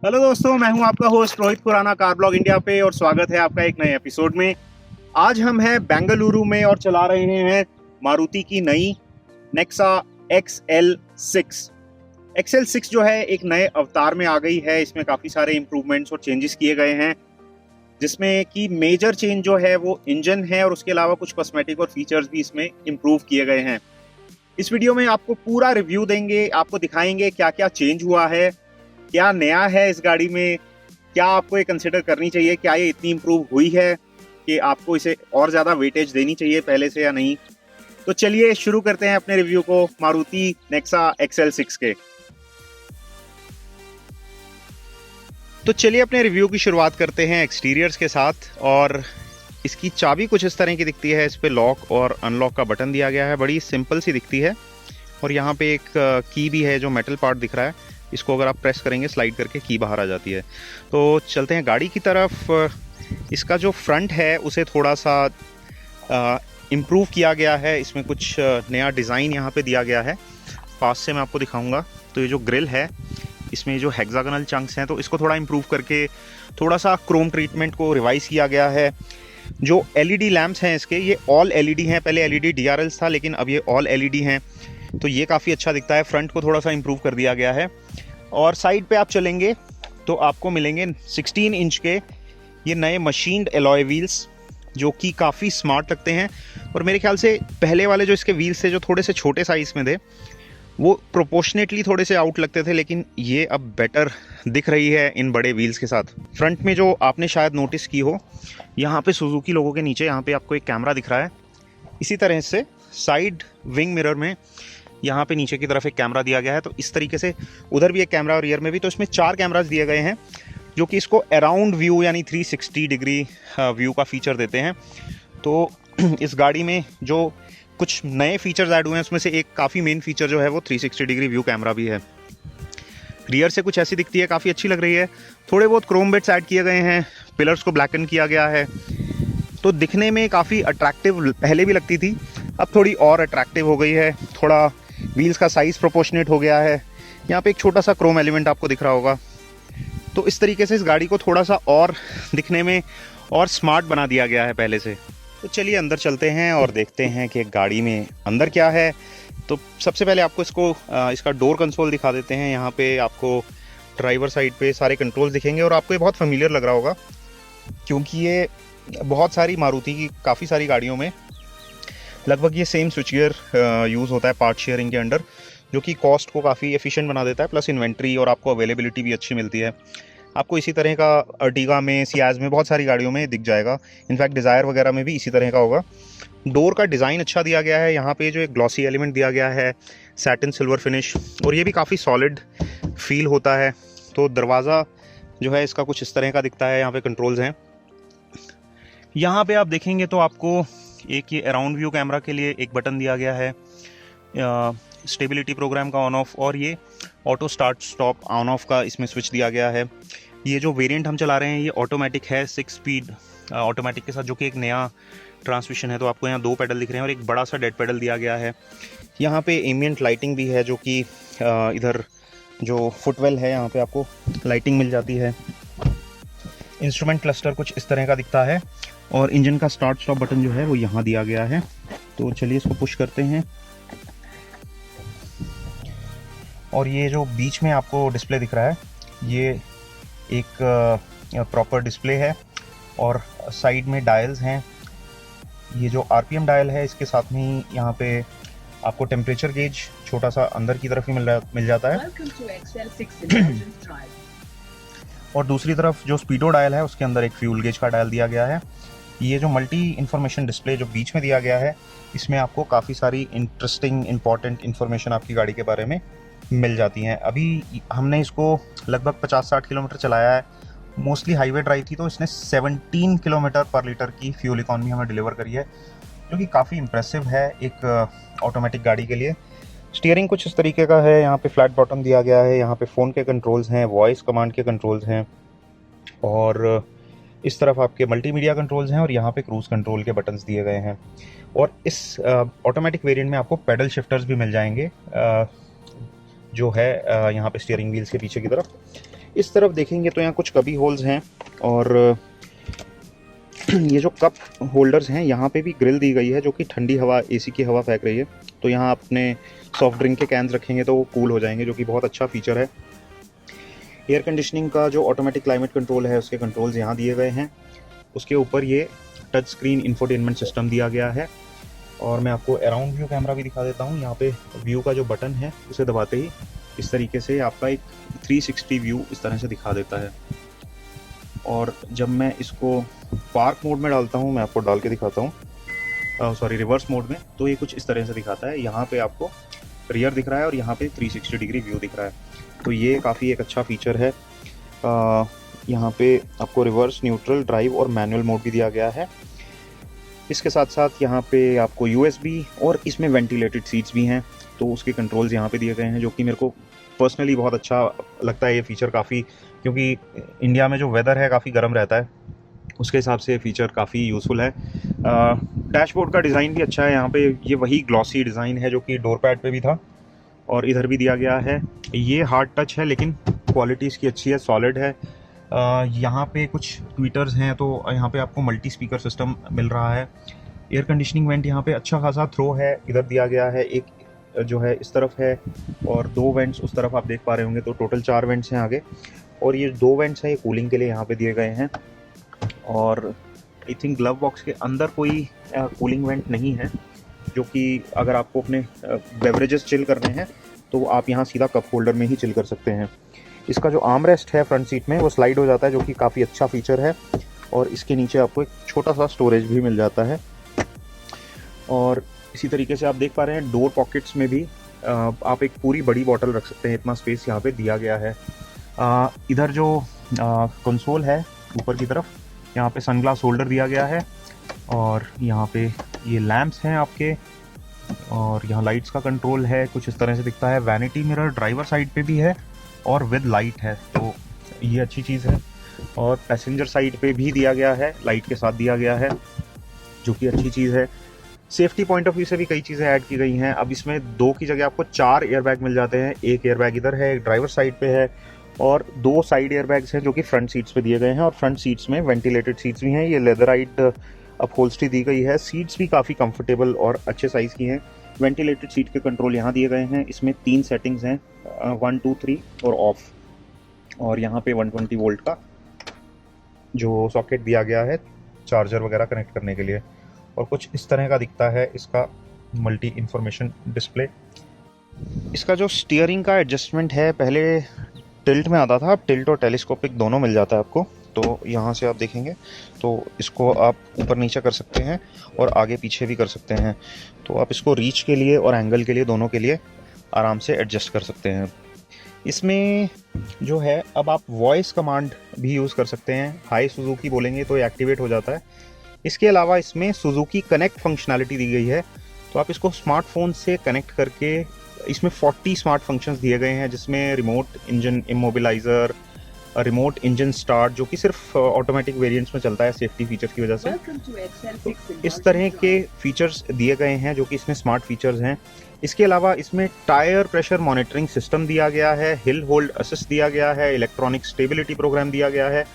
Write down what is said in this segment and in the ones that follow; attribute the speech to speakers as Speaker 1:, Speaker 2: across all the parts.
Speaker 1: Hello दोस्तों, मैं हूं आपका host Rohit Khurana car blog India पे और स्वागत है आपका एक नए एपिसोड में। आज हम हैं बेंगलुरु में और चला रहे हैं मारुति की नई नेक्सा XL6। XL6 जो है एक नए अवतार में आ गई है। इसमें काफ़ी सारे इम्प्रूवमेंट्स और चेंजेस किए गए हैं, जिसमें कि मेजर चेंज जो है वो इंजन है और उसके अलावा कुछ कॉस्मेटिक और फीचर्स भी इसमें इम्प्रूव किए गए हैं। इस वीडियो में आपको पूरा रिव्यू देंगे, आपको दिखाएंगे क्या क्या चेंज हुआ है, क्या नया है इस गाड़ी में, क्या आपको ये कंसिडर करनी चाहिए, क्या ये इतनी इम्प्रूव हुई है कि आपको इसे और ज़्यादा वेटेज देनी चाहिए पहले से या नहीं। तो चलिए शुरू करते हैं अपने रिव्यू को मारुति नेक्सा XL6 के। तो चलिए अपने रिव्यू की शुरुआत करते हैं एक्सटीरियर्स के साथ। और इसकी चाबी कुछ इस तरह की दिखती है। इस पर लॉक और अनलॉक का बटन दिया गया है, बड़ी सिंपल सी दिखती है। और यहाँ पे एक की भी है जो मेटल पार्ट दिख रहा है, इसको अगर आप प्रेस करेंगे स्लाइड करके की बाहर आ जाती है। तो चलते हैं गाड़ी की तरफ। इसका जो फ्रंट है उसे थोड़ा सा इम्प्रूव किया गया है। इसमें कुछ नया डिज़ाइन यहाँ पे दिया गया है। पास से मैं आपको दिखाऊंगा। तो ये जो ग्रिल है, इसमें जो हेक्सागोनल चंक्स हैं, तो इसको थोड़ा इम्प्रूव करके थोड़ा सा क्रोम ट्रीटमेंट को रिवाइज किया गया है। जो LED लैंप्स हैं इसके, ये ऑल LED हैं। पहले LED DRLs था, लेकिन अब ये ऑल LED हैं, तो ये काफ़ी अच्छा दिखता है। फ्रंट को थोड़ा सा इम्प्रूव कर दिया गया है। और साइड पे आप चलेंगे तो आपको मिलेंगे 16 इंच के ये नए मशीन्ड एलॉय व्हील्स, जो कि काफ़ी स्मार्ट लगते हैं। और मेरे ख्याल से पहले वाले जो इसके व्हील्स थे, जो थोड़े से छोटे साइज़ में थे, वो प्रोपोर्शनेटली थोड़े से आउट लगते थे, लेकिन ये अब बेटर दिख रही है इन बड़े व्हील्स के साथ। फ्रंट में जो आपने शायद नोटिस की हो, यहाँ पे सुजुकी लोगों के नीचे यहाँ पे आपको एक कैमरा दिख रहा है। इसी तरह से साइड विंग मिरर में यहाँ पे नीचे की तरफ एक कैमरा दिया गया है। तो इस तरीके से उधर भी एक कैमरा और रियर में भी। तो इसमें 4 कैमरास दिए गए हैं, जो कि इसको अराउंड व्यू यानी 360 डिग्री व्यू का फीचर देते हैं। तो इस गाड़ी में जो कुछ नए फीचर्स ऐड हुए हैं, उसमें से एक काफ़ी मेन फीचर जो है वो 360 डिग्री व्यू कैमरा भी है। रियर से कुछ ऐसी दिखती है, काफ़ी अच्छी लग रही है। थोड़े बहुत क्रोम बिट्स ऐड किए गए हैं, पिलर्स को ब्लैकन किया गया है, तो दिखने में काफ़ी अट्रैक्टिव पहले भी लगती थी, अब थोड़ी और अट्रैक्टिव हो गई है। थोड़ा व्हील्स का साइज़ प्रोपोर्शनेट हो गया है। यहाँ पे एक छोटा सा क्रोम एलिमेंट आपको दिख रहा होगा। तो इस तरीके से इस गाड़ी को थोड़ा सा और दिखने में और स्मार्ट बना दिया गया है पहले से। तो चलिए अंदर चलते हैं और देखते हैं कि गाड़ी में अंदर क्या है। तो सबसे पहले आपको इसका डोर कंसोल दिखा देते हैं। यहाँ पे आपको ड्राइवर साइड पे सारे कंट्रोल्स दिखेंगे और आपको ये बहुत फेमिलियर लग रहा होगा, क्योंकि ये बहुत सारी मारुति की काफ़ी सारी गाड़ियों में लगभग ये सेम स्विच गियर यूज़ होता है पार्ट शेयरिंग के अंडर, जो कि कॉस्ट को काफ़ी एफिशिएंट बना देता है, प्लस इन्वेंट्री और आपको अवेलेबिलिटी भी अच्छी मिलती है। आपको इसी तरह का अर्टिगा में, सियाज में, बहुत सारी गाड़ियों में दिख जाएगा। इनफैक्ट डिज़ायर वगैरह में भी इसी तरह का होगा। डोर का डिज़ाइन अच्छा दिया गया है। यहाँ पे जो एक ग्लॉसी एलिमेंट दिया गया है, सैटिन सिल्वर फिनिश, और ये भी काफ़ी सॉलिड फील होता है। तो दरवाज़ा जो है इसका कुछ इस तरह का दिखता है। यहाँ पे कंट्रोल्स हैं। यहाँ पे आप देखेंगे तो आपको एक ये अराउंड व्यू कैमरा के लिए एक बटन दिया गया है, स्टेबिलिटी प्रोग्राम का ऑन ऑफ, और ये auto start stop on off का इसमें स्विच दिया गया है। ये जो वेरिएंट हम चला रहे हैं ये ऑटोमेटिक है, 6 स्पीड ऑटोमेटिक के साथ, जो कि एक नया ट्रांसमिशन है। तो आपको यहाँ 2 पेडल दिख रहे हैं और एक बड़ा सा डेड पेडल दिया गया है। यहाँ पे एम्बिएंट लाइटिंग भी है, जो कि इधर जो फुटवेल है यहाँ पे आपको लाइटिंग मिल जाती है। इंस्ट्रूमेंट क्लस्टर कुछ इस तरह का दिखता है और इंजन का स्टार्ट स्टॉप बटन जो है वो यहाँ दिया गया है। तो चलिए इसको पुश करते हैं और ये जो बीच में आपको डिस्प्ले दिख रहा है, ये एक प्रॉपर डिस्प्ले है। और साइड में डायल्स हैं। ये जो RPM डायल है, इसके साथ में ही यहाँ पे आपको टेम्परेचर गेज छोटा सा अंदर की तरफ ही मिल जाता है। और दूसरी तरफ जो स्पीडो डायल है, उसके अंदर एक फ्यूल गेज का डायल दिया गया है। ये जो मल्टी इन्फॉर्मेशन डिस्प्ले जो बीच में दिया गया है, इसमें आपको काफ़ी सारी इंटरेस्टिंग इंपॉर्टेंट इन्फॉर्मेशन आपकी गाड़ी के बारे में मिल जाती हैं। अभी हमने इसको लगभग 50-60 किलोमीटर चलाया है। मोस्टली हाईवे ड्राइव थी, तो इसने 17 किलोमीटर पर लीटर की फ्यूल इकॉनमी हमें डिलीवर करी है, जो कि काफ़ी इंप्रेसिव है एक ऑटोमेटिक गाड़ी के लिए। स्टीयरिंग कुछ इस तरीके का है। यहाँ पे फ्लैट बॉटम दिया गया है। यहाँ पे फ़ोन के कंट्रोल्स हैं, वॉइस कमांड के कंट्रोल्स हैं, और इस तरफ आपके मल्टीमीडिया कंट्रोल्स हैं, और यहाँ पे क्रूज़ कंट्रोल के बटन्स दिए गए हैं। और इस ऑटोमेटिक वेरिएंट में आपको पेडल शिफ्टर्स भी मिल जाएंगे, जो है यहाँ पे स्टीयरिंग व्हील्स के पीछे की तरफ। इस तरफ देखेंगे तो यहाँ कुछ कभी होल्स हैं और ये जो कप होल्डर्स हैं यहाँ पे भी ग्रिल दी गई है जो कि ठंडी हवा, एसी की हवा फेंक रही है। तो यहाँ अपने सॉफ्ट ड्रिंक के कैंस रखेंगे तो वो कूल हो जाएंगे, जो कि बहुत अच्छा फीचर है। एयर कंडीशनिंग का जो ऑटोमेटिक क्लाइमेट कंट्रोल है उसके कंट्रोल्स यहाँ दिए गए हैं। उसके ऊपर ये टच स्क्रीन इंफोटेनमेंट सिस्टम दिया गया है। और मैं आपको अराउंड व्यू कैमरा भी दिखा देता हूँ। यहाँ पे व्यू का जो बटन है उसे दबाते ही इस तरीके से आपका एक 360 व्यू इस तरह से दिखा देता है। और जब मैं इसको पार्क मोड में डालता हूँ, मैं आपको डाल के दिखाता हूँ, सॉरी रिवर्स मोड में, तो ये कुछ इस तरह से दिखाता है। यहाँ पे आपको रियर दिख रहा है और यहाँ पे 360 डिग्री व्यू दिख रहा है। तो ये काफ़ी एक अच्छा फीचर है। यहाँ पे आपको रिवर्स, न्यूट्रल, ड्राइव और मैनुअल मोड भी दिया गया है। इसके साथ साथ यहाँ पे आपको USB और इसमें वेंटिलेटेड सीट्स भी हैं, तो उसके कंट्रोल्स यहाँ पे दिए गए हैं, जो कि मेरे को पर्सनली बहुत अच्छा लगता है ये फ़ीचर काफ़ी, क्योंकि इंडिया में जो वेदर है काफ़ी गर्म रहता है, उसके हिसाब से ये फ़ीचर काफ़ी यूज़फुल है। डैशबोर्ड का डिज़ाइन भी अच्छा है। यहाँ पे ये वही ग्लॉसी डिज़ाइन है जो कि डोर पैड पे भी था और इधर भी दिया गया है। ये हार्ड टच है लेकिन क्वालिटी इसकी अच्छी है, सॉलिड है। यहाँ पे कुछ ट्विटर्स हैं, तो यहाँ पे आपको मल्टी स्पीकर सिस्टम मिल रहा है। एयर कंडीशनिंग वेंट यहाँ पे अच्छा खासा थ्रो है, इधर दिया गया है, एक जो है इस तरफ है और 2 वेंट्स उस तरफ आप देख पा रहे होंगे, तो टोटल 4 वेंट्स हैं आगे। और ये 2 वेंट्स हैं ये कूलिंग के लिए यहाँ पे दिए गए हैं। और आई थिंक ग्लव बॉक्स के अंदर कोई कूलिंग वेंट नहीं है, जो कि अगर आपको अपने बेवरेजेस चिल करने हैं तो आप यहाँ सीधा कप होल्डर में ही चिल कर सकते हैं। इसका जो आर्म रेस्ट है फ्रंट सीट में वो स्लाइड हो जाता है, जो कि काफ़ी अच्छा फीचर है। और इसके नीचे आपको एक छोटा सा स्टोरेज भी मिल जाता है। और इसी तरीके से आप देख पा रहे हैं डोर पॉकेट्स में भी आप एक पूरी बड़ी बॉटल रख सकते हैं, इतना स्पेस यहाँ पे दिया गया है। इधर जो कंसोल है ऊपर की तरफ, यहाँ पे सनग्लास होल्डर दिया गया है और यहाँ पे ये लैंप्स हैं आपके, और यहाँ लाइट्स का कंट्रोल है, कुछ इस तरह से दिखता है। वैनिटी मिरर ड्राइवर साइड पे भी है और विद लाइट है, तो ये अच्छी चीज़ है। और पैसेंजर साइड पे भी दिया गया है, लाइट के साथ दिया गया है, जो कि अच्छी चीज़ है। सेफ्टी पॉइंट ऑफ व्यू से भी कई चीज़ें ऐड की गई हैं। अब इसमें 2 की जगह आपको 4 एयरबैग मिल जाते हैं। एक एयरबैग इधर है, एक ड्राइवर साइड पे है और 2 साइड एयरबैग्स हैं जो कि फ्रंट सीट्स पे दिए गए हैं। और फ्रंट सीट्स में वेंटिलेटेड सीट्स भी हैं। ये लेदराइट अपहोल्स्ट्री दी गई है। सीट्स भी काफ़ी कंफर्टेबल और अच्छे साइज़ की हैं। वेंटिलेटेड सीट के कंट्रोल यहाँ दिए गए हैं। इसमें 3 सेटिंग्स हैं, 1, 2, 3 और ऑफ। और यहाँ पे 120 वोल्ट का जो सॉकेट दिया गया है चार्जर वगैरह कनेक्ट करने के लिए। और कुछ इस तरह का दिखता है इसका मल्टी इंफॉर्मेशन डिस्प्ले। इसका जो स्टीयरिंग का एडजस्टमेंट है पहले टिल्ट में आता था, अब टिल्ट और टेलीस्कोपिक दोनों मिल जाता है आपको। तो यहाँ से आप देखेंगे तो इसको आप ऊपर नीचे कर सकते हैं और आगे पीछे भी कर सकते हैं। तो आप इसको रीच के लिए और एंगल के लिए, दोनों के लिए आराम से एडजस्ट कर सकते हैं। इसमें जो है अब आप वॉइस कमांड भी यूज़ कर सकते हैं। हाई सुजुकी बोलेंगे तो ये एक्टिवेट हो जाता है। इसके अलावा इसमें सुजुकी कनेक्ट फंक्शनैलिटी दी गई है, तो आप इसको स्मार्टफोन से कनेक्ट करके, इसमें 40 स्मार्ट फंक्शंस दिए गए हैं, जिसमें remote engine immobiliser, remote engine start, जो कि सिर्फ ऑटोमेटिक वेरिएंट्स में चलता है सेफ्टी फीचर्स की वजह से। तो इस तरह के फीचर्स दिए गए हैं जो कि इसमें स्मार्ट फीचर्स हैं। इसके अलावा इसमें टायर प्रेशर मॉनिटरिंग सिस्टम दिया गया है, हिल होल्ड असिस्ट दिया गया है, इलेक्ट्रॉनिक स्टेबिलिटी प्रोग्राम दिया गया है।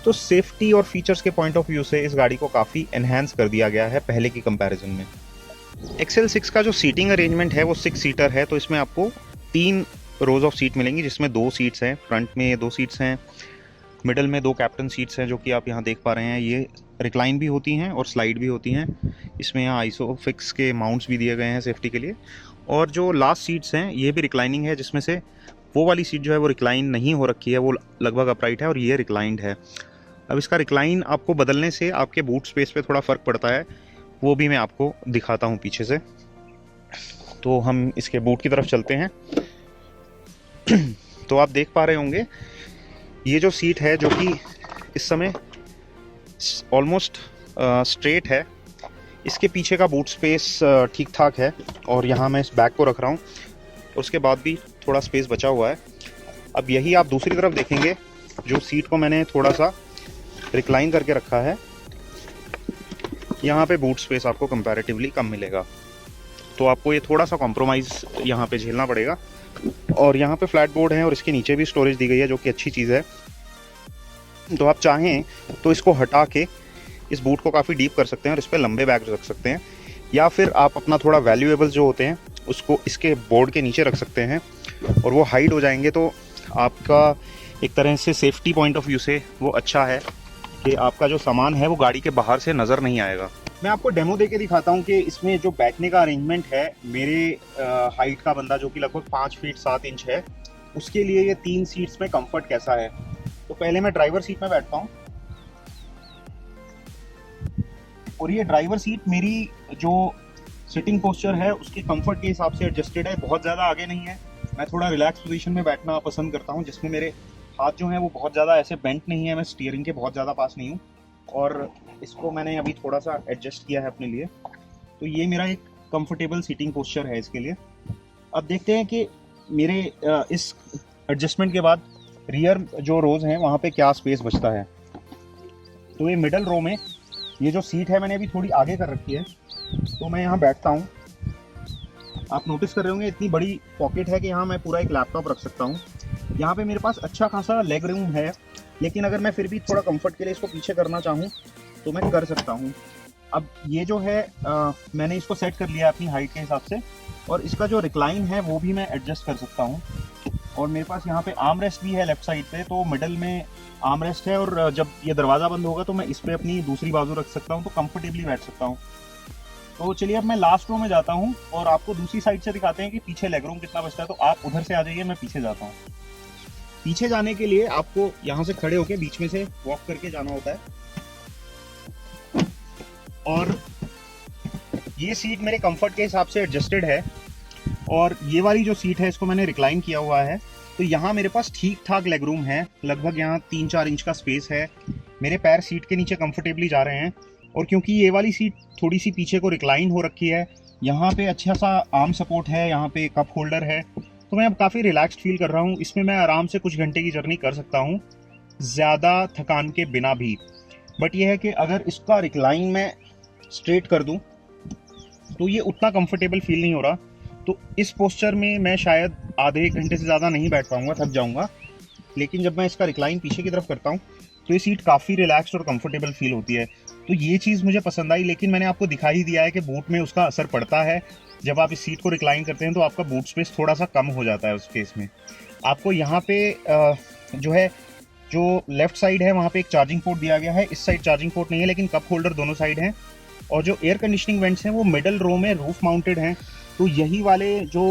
Speaker 1: तो सेफ्टी और फीचर्स के पॉइंट ऑफ व्यू से इस गाड़ी को काफ़ी एनहांस कर दिया गया है पहले की कंपैरिजन में। XL6 का जो सीटिंग अरेंजमेंट है वो 6 सीटर है, तो इसमें आपको 3 रोज ऑफ सीट मिलेंगी, जिसमें 2 सीट्स हैं, फ्रंट में 2 सीट्स हैं, मिडल में 2 कैप्टन सीट्स हैं जो कि आप यहाँ देख पा रहे हैं। ये रिक्लाइन भी होती हैं और स्लाइड भी होती हैं। इसमें यहाँ आइसोफिक्स के माउंट्स भी दिए गए हैं सेफ्टी के लिए। और जो लास्ट सीट्स हैं ये भी रिक्लाइनिंग है, जिसमें से वो वाली सीट जो है वो रिक्लाइन नहीं हो रखी है, वो लगभग अपराइट है और ये रिक्लाइंड है। अब इसका रिक्लाइन आपको बदलने से आपके बूट स्पेस पे थोड़ा फ़र्क पड़ता है, वो भी मैं आपको दिखाता हूँ पीछे से। तो हम इसके बूट की तरफ चलते हैं। तो आप देख पा रहे होंगे ये जो सीट है, जो कि इस समय ऑलमोस्ट स्ट्रेट है, इसके पीछे का बूट स्पेस ठीक ठाक है। और यहाँ मैं इस बैग को रख रहा हूँ, उसके बाद भी थोड़ा स्पेस बचा हुआ है। अब यही आप दूसरी तरफ देखेंगे, जो सीट को मैंने थोड़ा सा रिक्लाइन करके रखा है, यहाँ पे बूट स्पेस आपको कंपैरेटिवली कम मिलेगा। तो आपको ये थोड़ा सा कॉम्प्रोमाइज़ यहाँ पे झेलना पड़ेगा, और यहाँ पे फ्लैट बोर्ड है और इसके नीचे भी स्टोरेज दी गई है, जो कि अच्छी चीज़ है। तो आप चाहें तो इसको हटा के इस बूट को काफ़ी डीप कर सकते हैं और इस पर लंबे बैग रख सकते हैं, या फिर आप अपना थोड़ा वैल्यूएबल जो होते हैं उसको इसके बोर्ड के नीचे रख सकते हैं और वो हाइड हो जाएंगे। तो आपका एक तरह से सेफ्टी पॉइंट ऑफ व्यू से वो अच्छा है कि आपका जो सामान है वो गाड़ी के बाहर से नज़र नहीं आएगा। मैं आपको डेमो देके दिखाता हूँ कि इसमें जो बैठने का अरेंजमेंट है, मेरे हाइट का बंदा जो कि लगभग 5 फीट 7 इंच है, उसके लिए ये 3 सीट्स में कंफर्ट कैसा है। तो पहले मैं ड्राइवर सीट में बैठता हूँ और ये ड्राइवर सीट मेरी जो सिटिंग पोस्चर है उसके कंफर्ट के हिसाब से एडजस्टेड है, बहुत ज़्यादा आगे नहीं है। मैं थोड़ा रिलैक्स पोजीशन में बैठना पसंद करता हूँ, जिसमें मेरे हाथ जो हैं वो बहुत ज़्यादा ऐसे बेंट नहीं है, मैं स्टीयरिंग के बहुत ज़्यादा पास नहीं हूँ। और इसको मैंने अभी थोड़ा सा एडजस्ट किया है अपने लिए, तो ये मेरा एक कंफर्टेबल सीटिंग पोस्चर है इसके लिए। अब देखते हैं कि मेरे इस एडजस्टमेंट के बाद रियर जो रोज़ हैं वहाँ पे क्या स्पेस बचता है। तो ये मिडल रो में ये जो सीट है मैंने अभी थोड़ी आगे कर रखी है, तो मैं यहाँ बैठता हूँ। आप नोटिस कर रहे होंगे इतनी बड़ी पॉकेट है कि यहाँ मैं पूरा एक लैपटॉप रख सकता हूँ। यहाँ पे मेरे पास अच्छा खासा लेग रूम है, लेकिन अगर मैं फिर भी थोड़ा कंफर्ट के लिए इसको पीछे करना चाहूँ तो मैं कर सकता हूँ। अब ये जो है मैंने इसको सेट कर लिया अपनी हाइट के हिसाब से, और इसका जो रिक्लाइन है वो भी मैं एडजस्ट कर सकता हूँ। और मेरे पास यहाँ पे आर्म रेस्ट भी है लेफ्ट साइड पे, तो मिडल में आर्म रेस्ट है, और जब ये दरवाज़ा बंद होगा तो मैं इस पर अपनी दूसरी बाजू रख सकता हूँ, तो कंफर्टेबली बैठ सकता हूँ। तो चलिए अब मैं लास्ट रो में जाता हूँ और आपको दूसरी साइड से दिखाते हैं कि पीछे लेग रूम कितना बचता है। तो आप उधर से आ जाइए, मैं पीछे जाता हूँ। पीछे जाने के लिए आपको यहाँ से खड़े होकर बीच में से वॉक करके जाना होता है, और ये सीट मेरे कंफर्ट के हिसाब से एडजस्टेड है। और ये वाली जो सीट है इसको मैंने रिक्लाइन किया हुआ है, तो यहाँ मेरे पास ठीक ठाक लेग रूम है, लगभग यहाँ 3-4 इंच का स्पेस है। मेरे पैर सीट के नीचे कंफर्टेबली जा रहे हैं, और क्योंकि ये वाली सीट थोड़ी सी पीछे को रिक्लाइन हो रखी है, यहाँ पे अच्छा सा आर्म सपोर्ट है, यहाँ पे कप होल्डर है, तो मैं अब काफ़ी रिलैक्स्ड फील कर रहा हूँ। इसमें मैं आराम से कुछ घंटे की जर्नी कर सकता हूँ, ज़्यादा थकान के बिना भी। बट ये है कि अगर इसका रिक्लाइन मैं स्ट्रेट कर दूँ तो ये उतना कंफर्टेबल फील नहीं हो रहा। तो इस पोस्चर में मैं शायद आधे 1 घंटे से ज़्यादा नहीं बैठ पाऊँगा, थक जाऊँगा। लेकिन जब मैं इसका रिक्लाइन पीछे की तरफ करता हूँ तो ये सीट काफ़ी रिलैक्स्ड और कंफर्टेबल फील होती है। तो ये चीज़ मुझे पसंद आई, लेकिन मैंने आपको दिखा ही दिया है कि बूट में उसका असर पड़ता है। जब आप इस सीट को रिक्लाइन करते हैं तो आपका बूट स्पेस थोड़ा सा कम हो जाता है उस केस में। आपको यहाँ पे जो है, जो लेफ्ट साइड है वहाँ पे एक चार्जिंग पोर्ट दिया गया है, इस साइड चार्जिंग पोर्ट नहीं है, लेकिन कप होल्डर दोनों साइड हैं। और जो एयर कंडीशनिंग वेंट्स हैं वो मिडल रो में रूफ माउंटेड हैं, तो यही वाले जो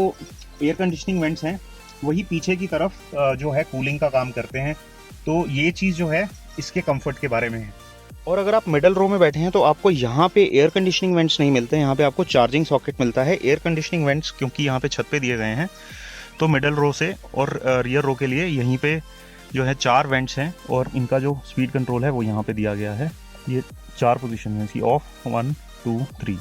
Speaker 1: एयर कंडीशनिंग वेंट्स हैं वही पीछे की तरफ जो है कूलिंग का काम करते हैं। तो ये चीज़ जो है इसके कंफर्ट के बारे में है। और अगर आप मिडल रो में बैठे हैं तो आपको यहाँ पे एयर कंडीशनिंग वेंट्स नहीं मिलते हैं, यहाँ पे आपको चार्जिंग सॉकेट मिलता है। एयर कंडीशनिंग वेंट्स क्योंकि यहाँ पे छत पे दिए गए हैं, तो मिडल रो से और रियर रो के लिए यहीं पे जो है 4 वेंट्स हैं, और इनका जो स्पीड कंट्रोल है वो यहाँ पे दिया गया है। ये 4 पोजीशन है इसकी, ऑफ 1 2 3।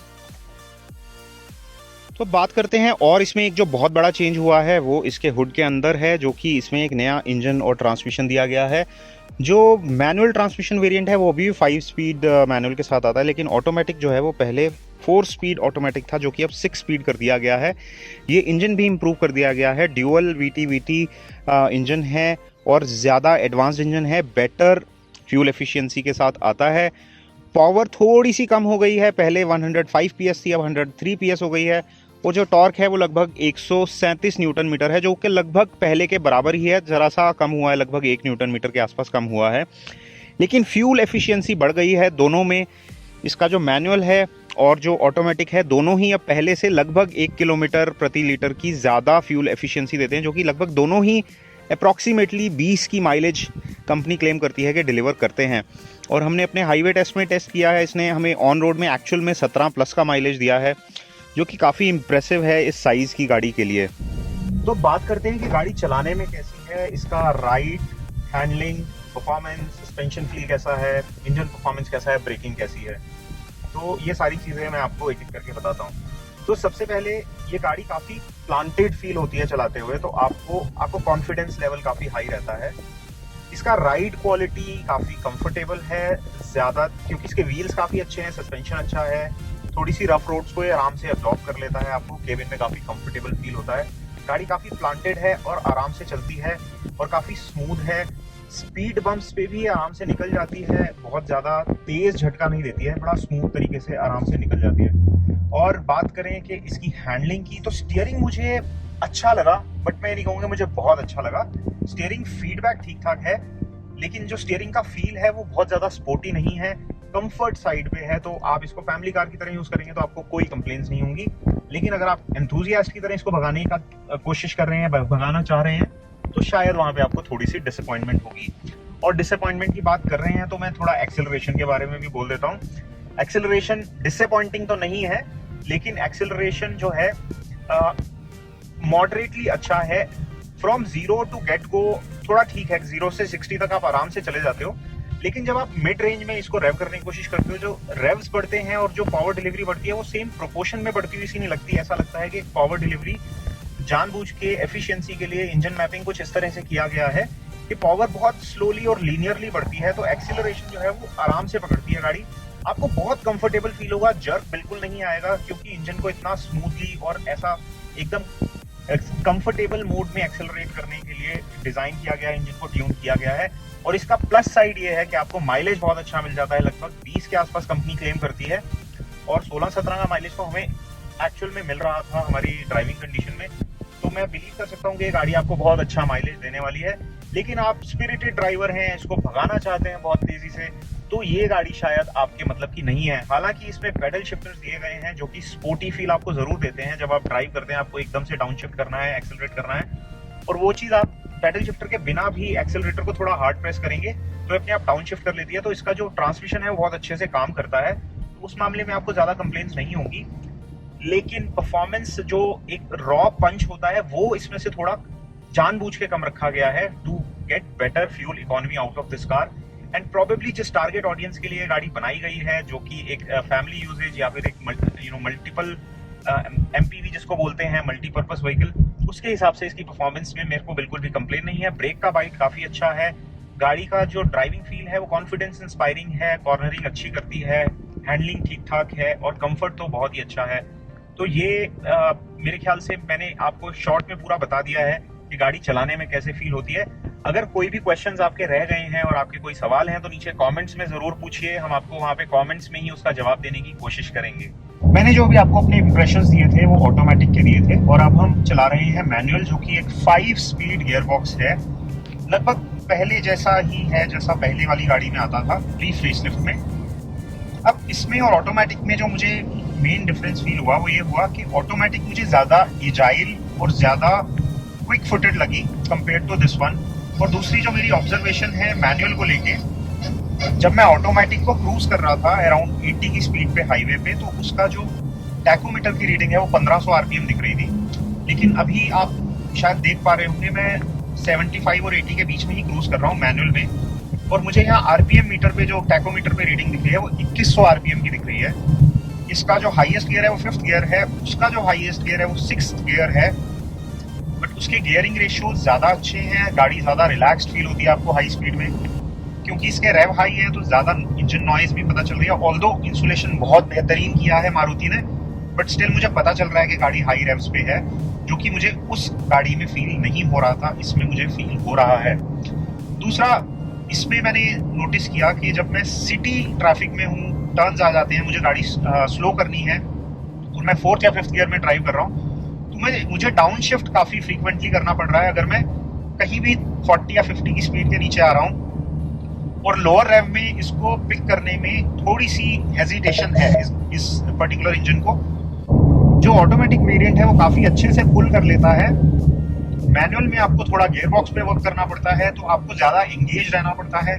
Speaker 1: तो बात करते हैं, और इसमें एक जो बहुत बड़ा चेंज हुआ है वो इसके हुड के अंदर है, जो कि इसमें एक नया इंजन और ट्रांसमिशन दिया गया है। जो मैनुअल ट्रांसमिशन वेरिएंट है वो भी 5 स्पीड मैनुअल के साथ आता है, लेकिन ऑटोमेटिक जो है वो पहले 4 स्पीड ऑटोमेटिक था, जो कि अब 6 स्पीड कर दिया गया है। ये इंजन भी इम्प्रूव कर दिया गया है, ड्यूअल VT इंजन है और ज़्यादा एडवांस्ड इंजन है, बेटर फ्यूल एफिशिएंसी के साथ आता है। पावर थोड़ी सी कम हो गई है, पहले 105 PS थी, अब 103 PS हो गई है। वो जो टॉर्क है वो लगभग 137 न्यूटन मीटर है, जो कि लगभग पहले के बराबर ही है, ज़रा सा कम हुआ है, लगभग 1 न्यूटन मीटर के आसपास कम हुआ है। लेकिन फ्यूल एफिशिएंसी बढ़ गई है दोनों में। इसका जो मैनुअल है और जो ऑटोमेटिक है, दोनों ही अब पहले से लगभग 1 किलोमीटर प्रति लीटर की ज़्यादा फ्यूल एफिशिएंसी देते हैं, जो कि लगभग दोनों ही अप्रॉक्सीमेटली 20 की माइलेज कंपनी क्लेम करती है कि डिलीवर करते हैं। और हमने अपने हाईवे टेस्ट में टेस्ट किया है, इसने हमें ऑन रोड में एक्चुअल में 17+ का माइलेज दिया है, जो कि काफ़ी इम्प्रेसिव है इस साइज़ की गाड़ी के लिए। तो बात करते हैं कि गाड़ी चलाने में कैसी है, इसका ride, handling, performance, suspension feel कैसा है, इंजन परफॉर्मेंस कैसा है, ब्रेकिंग कैसी है। तो ये सारी चीज़ें मैं आपको एक एक करके बताता हूँ। तो सबसे पहले ये गाड़ी काफ़ी प्लांटेड फील होती है चलाते हुए, तो आपको कॉन्फिडेंस लेवल काफ़ी हाई रहता है। इसका राइड क्वालिटी काफ़ी कंफर्टेबल है ज़्यादा, क्योंकि इसके व्हील्स काफ़ी अच्छे हैं, सस्पेंशन अच्छा है, थोड़ी सी रफ रोड्स को ये आराम से अब्जॉर्ब कर लेता है, आपको केबिन में काफ़ी कंफर्टेबल फील होता है। गाड़ी काफी प्लांटेड है और आराम से चलती है और काफी स्मूथ है। स्पीड बम्प्स पे भी आराम से निकल जाती है, बहुत ज्यादा तेज झटका नहीं देती है, बड़ा स्मूथ तरीके से आराम से निकल जाती है। और बात करें कि इसकी हैंडलिंग की, तो स्टीयरिंग मुझे अच्छा लगा, बट मैं नहीं कहूँगा मुझे बहुत अच्छा लगा। स्टीयरिंग फीडबैक ठीक ठाक है, लेकिन जो स्टीयरिंग का फील है वो बहुत ज्यादा स्पोर्टी नहीं है, कंफर्ट साइड पे है। तो आप इसको फैमिली कार की तरह यूज करेंगे तो आपको कोई कंप्लेंट्स नहीं होंगी। लेकिन अगर आप एंथुसियास्ट की तरह इसको भगाने का कोशिश कर रहे हैं, भगाना चाह रहे हैं, तो शायद वहां पे आपको थोड़ी सी डिसअपॉइंटमेंट होगी। और डिसअपॉइंटमेंट की बात कर रहे हैं तो मैं थोड़ा एक्सेलरेशन के बारे में भी बोल देता हूँ। एक्सेलरेशन डिसअपॉइंटिंग तो नहीं है, लेकिन एक्सेलरेशन जो है मॉडरेटली अच्छा है। फ्रॉम 0 टू गेट गो थोड़ा ठीक है, 0 से 60 तक आप आराम से चले जाते हो। लेकिन जब आप मिड रेंज में इसको रेव करने की कोशिश करते हो, जो रेव्स बढ़ते हैं और जो पावर डिलीवरी बढ़ती है वो सेम प्रोपोर्शन में बढ़ती हुई सी नहीं लगती। ऐसा लगता है कि पावर डिलीवरी जानबूझ के एफिशिएंसी के लिए इंजन मैपिंग कुछ इस तरह से किया गया है कि पावर बहुत स्लोली और लीनियरली बढ़ती है, तो एक्सीलरेशन जो है वो आराम से पकड़ती है गाड़ी। आपको बहुत कंफर्टेबल फील होगा, जर्क बिल्कुल नहीं आएगा, क्योंकि इंजन को इतना स्मूथली और ऐसा एकदम कंफर्टेबल मोड में एक्सेलरेट करने के लिए डिजाइन किया गया है, इंजन को ट्यून किया गया है। और इसका प्लस साइड ये है कि आपको माइलेज बहुत अच्छा मिल जाता है, लगभग 20 के आसपास कंपनी क्लेम करती है, और 16-17 का माइलेज तो हमें एक्चुअल में मिल रहा था हमारी ड्राइविंग कंडीशन में। तो मैं बिलीव कर सकता हूँ कि ये गाड़ी आपको बहुत अच्छा माइलेज देने वाली है। लेकिन आप स्पिरिटेड ड्राइवर हैं, इसको भगाना चाहते हैं बहुत तेजी से, तो ये गाड़ी शायद आपके मतलब की नहीं है। हालांकि इसमें पेडल शिफ्टर्स दिए गए हैं जो कि स्पोर्टी फील आपको जरूर देते हैं। जब आप ड्राइव करते हैं आपको एकदम से डाउन शिफ्ट करना है, एक्सेलरेट करना है, और वो चीज आप पेडल शिफ्टर के बिना भी एक्सेलरेटर को थोड़ा हार्ड प्रेस करेंगे तो अपने आप डाउन शिफ्ट कर लेती है। तो इसका जो ट्रांसमिशन है वो बहुत अच्छे से काम करता है, तो उस मामले में आपको ज्यादा कंप्लेंट्स नहीं होंगी। लेकिन परफॉर्मेंस जो एक रॉ पंच होता है वो इसमें से थोड़ा जानबूझ के कम रखा गया है to get better fuel economy out of this car. And probably जिस टारगेट ऑडियंस के लिए गाड़ी बनाई गई है, जो कि एक फैमिली यूजेज या फिर एक मल्टीपल एमपीवी जिसको बोलते हैं, मल्टीपर्पज व्हीकल, उसके हिसाब से इसकी परफॉर्मेंस में मेरे को बिल्कुल भी कंप्लेन नहीं है। ब्रेक का बाइट काफी अच्छा है, गाड़ी का जो ड्राइविंग फील है वो कॉन्फिडेंस इंस्पायरिंग है, कॉर्नरिंग अच्छी करती है, हैंडलिंग ठीक ठाक है, और कंफर्ट तो बहुत ही अच्छा है। तो ये मेरे ख्याल से मैंने आपको शॉर्ट में पूरा बता दिया है कि गाड़ी चलाने में कैसे फील होती है। अगर कोई भी क्वेश्चंस आपके रह गए हैं और आपके कोई सवाल हैं तो नीचे कमेंट्स में जरूर पूछिए, हम आपको वहां पे कमेंट्स में ही उसका जवाब देने की कोशिश करेंगे। मैंने जो भी आपको अपने इंप्रेशंस दिए थे वो ऑटोमेटिक के दिए थे, और अब हम चला रहे हैं मैनुअल, जो कि एक 5 स्पीड गियर बॉक्स है, लगभग पहले जैसा ही है जैसा पहले वाली गाड़ी में आता था प्री फेसलिफ्ट में। अब इसमें और ऑटोमेटिक में जो मुझे मेन डिफरेंस फील हुआ वो ये हुआ कि ऑटोमेटिक मुझे ज्यादा एजाइल और ज्यादा क्विक फुटेड लगी कंपेयर टू दिस वन। और दूसरी जो मेरी ऑब्जर्वेशन है मैनुअल को लेके, जब मैं ऑटोमेटिक को क्रूज कर रहा था अराउंड 80 की स्पीड पे हाईवे पे, तो उसका जो टैकोमीटर की रीडिंग है वो 1500 आरपीएम दिख रही थी। लेकिन अभी आप शायद देख पा रहे होंगे मैं 75 और 80 के बीच में ही क्रूज कर रहा हूँ मैनुअल में, और मुझे यहाँ आरपीएम मीटर पे जो टैकोमीटर पे रीडिंग दिख रही है वो 2100 आरपीएम की दिख रही है। इसका जो हाईएस्ट गियर है वो 5th गियर है, उसका जो हाईएस्ट गियर है वो 6th गियर है, बट उसके गियरिंग रेशियो ज्यादा अच्छे हैं, गाड़ी ज्यादा रिलैक्स्ड फील होती है आपको हाई स्पीड में। क्योंकि इसके रेव हाई है तो ज्यादा इंजन नॉइज भी पता चल रही है, ऑल्दो इंसुलेशन बहुत बेहतरीन किया है मारुति ने, बट स्टिल मुझे पता चल रहा है कि गाड़ी हाई रेव्स पे है, जो कि मुझे उस गाड़ी में फील नहीं हो रहा था, इसमें मुझे फील हो रहा है। दूसरा, इसमें मैंने नोटिस किया कि जब मैं सिटी ट्रैफिक में हूँ, टर्न्स आ जाते हैं, मुझे गाड़ी स्लो करनी है और मैं 4th या 5th गियर में ड्राइव कर रहा हूँ, तो मुझे डाउन शिफ्ट काफी फ्रीक्वेंटली करना पड़ रहा है अगर मैं कहीं भी 40 या 50 की स्पीड के नीचे आ रहा हूँ। और लोअर रेव में इसको पिक करने में थोड़ी सी हेजिटेशन है इस पर्टिकुलर इंजन को। जो ऑटोमेटिक वेरिएंट है वो काफी अच्छे से पुल कर लेता है। मैनुअल में आपको थोड़ा गियर बॉक्स पे वर्क करना पड़ता है, तो आपको ज्यादा एंगेज रहना पड़ता है,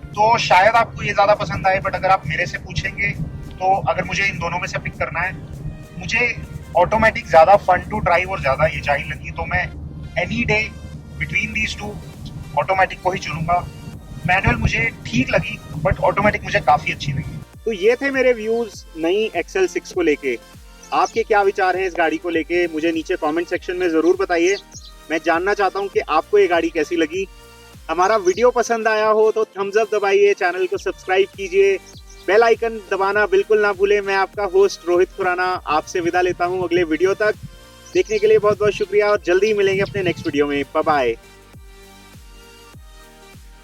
Speaker 1: तो शायद आपको ये ज्यादा पसंद आए। बट अगर आप मेरे से पूछेंगे तो अगर मुझे इन दोनों में से पिक करना है, मुझे ऑटोमेटिक ज्यादा फन टू ड्राइव और ज्यादा एजाइल लगी, तो मैं any day between these two automatic को ही चुनूंगा। मैनुअल मुझे ठीक लगी बट ऑटोमेटिक मुझे काफी अच्छी लगी।
Speaker 2: तो ये थे मेरे व्यूज नई एक्सेल 6 को लेके। आपके क्या विचार हैं इस गाड़ी को लेके, मुझे नीचे कमेंट सेक्शन में जरूर बताइए। मैं जानना चाहता हूँ कि आपको ये गाड़ी कैसी लगी। हमारा वीडियो पसंद आया हो तो थम्स अप दबाइए, चैनल को सब्सक्राइब कीजिए, बेल आइकन दबाना बिल्कुल ना भूलें। मैं आपका होस्ट रोहित खुराना आपसे विदा लेता हूँ अगले वीडियो तक। देखने के लिए बहुत बहुत शुक्रिया और जल्दी ही मिलेंगे अपने नेक्स्ट वीडियो में। Bye bye.